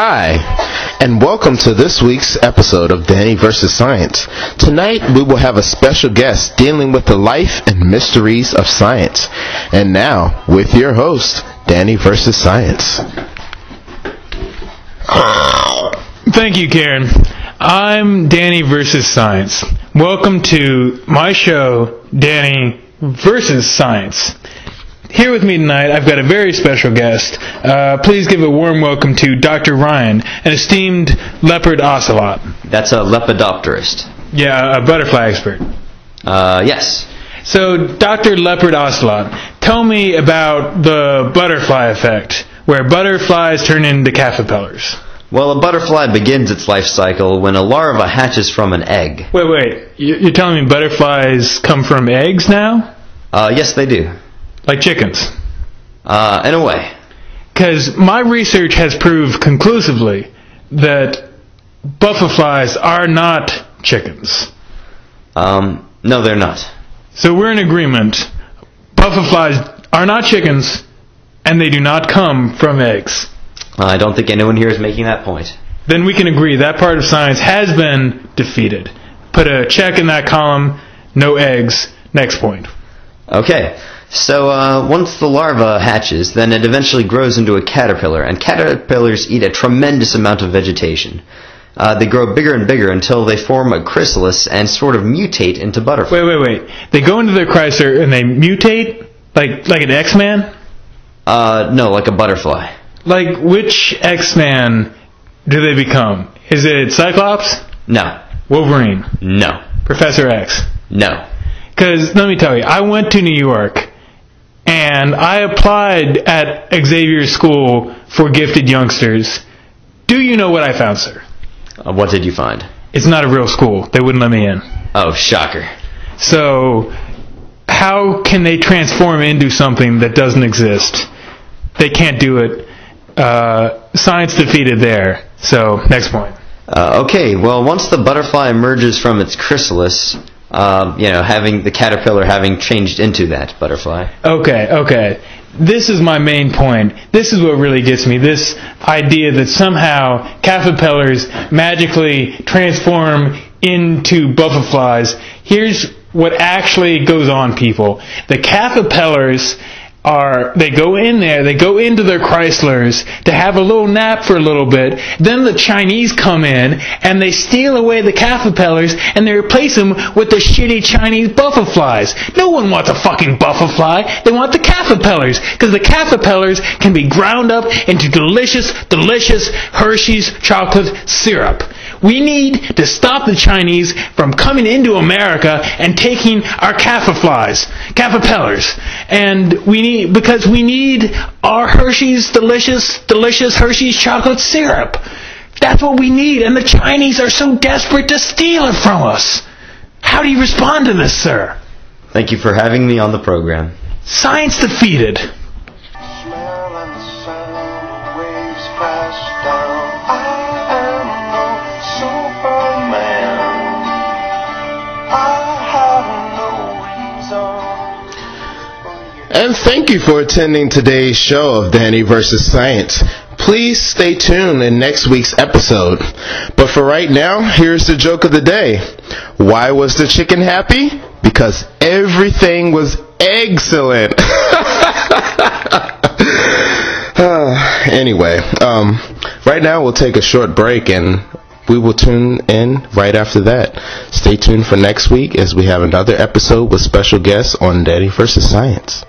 Hi, and welcome to this week's episode of Danny vs. Science. Tonight we will have a special guest dealing with the life and mysteries of science. And now, with your host, Danny vs. Science. Thank you, Karen. I'm Danny vs. Science. Welcome to my show, Danny vs. Science. Here with me tonight, I've got a very special guest. Please give a warm welcome to Dr. Ryan, an esteemed leopard ocelot. That's a lepidopterist. Yeah, a butterfly expert. Yes. So, Dr. Leopard Ocelot, tell me about the butterfly effect, where butterflies turn into caterpillars. Well, a butterfly begins its life cycle when a larva hatches from an egg. Wait. You're telling me butterflies come from eggs now? Yes, they do. Like chickens? In a way. Because my research has proved conclusively that butterflies are not chickens. No, they're not. So we're in agreement. Butterflies are not chickens, and they do not come from eggs. I don't think anyone here is making that point. Then we can agree that part of science has been defeated. Put a check in that column. No eggs. Next point. Okay. So once the larva hatches, then it eventually grows into a caterpillar, and caterpillars eat a tremendous amount of vegetation. They grow bigger and bigger until they form a chrysalis and sort of mutate into butterflies. Wait. They go into their chrysalis and they mutate? Like an X-Man? No, like a butterfly. Like which X-Man do they become? Is it Cyclops? No. Wolverine? No. Professor X? No. Because, let me tell you, I went to New York, and I applied at Xavier School for gifted youngsters. Do you know what I found, sir? What did you find? It's not a real school. They wouldn't let me in. Oh, shocker. So, how can they transform into something that doesn't exist? They can't do it. Science defeated there. So, next point. Okay, well, once the butterfly emerges from its chrysalis, having the caterpillar having changed into that butterfly. Okay. This is my main point. This is what really gets me. This idea that somehow caterpillars magically transform into butterflies. Here's what actually goes on, people. The caterpillars they go in there, they go into their chrysalises to have a little nap for a little bit. Then the Chinese come in and they steal away the caterpillars and they replace them with the shitty Chinese butterflies. No one wants a fucking butterfly. They want the caterpillars because the caterpillars can be ground up into delicious Hershey's chocolate syrup. We need to stop the Chinese from coming into America and taking our caterpillars. And because we need our Hershey's delicious Hershey's chocolate syrup. That's what we need, and the Chinese are so desperate to steal it from us. How do you respond to this, sir? Thank you for having me on the program. Science defeated. Smell and the sound, waves crash down. I am no Superman. I have no reason. And thank you for attending today's show of Danny vs. Science. Please stay tuned in next week's episode. But for right now, here's the joke of the day. Why was the chicken happy? Because everything was excellent. Anyway, right now we'll take a short break and we will tune in right after that. Stay tuned for next week as we have another episode with special guests on Danny vs. Science.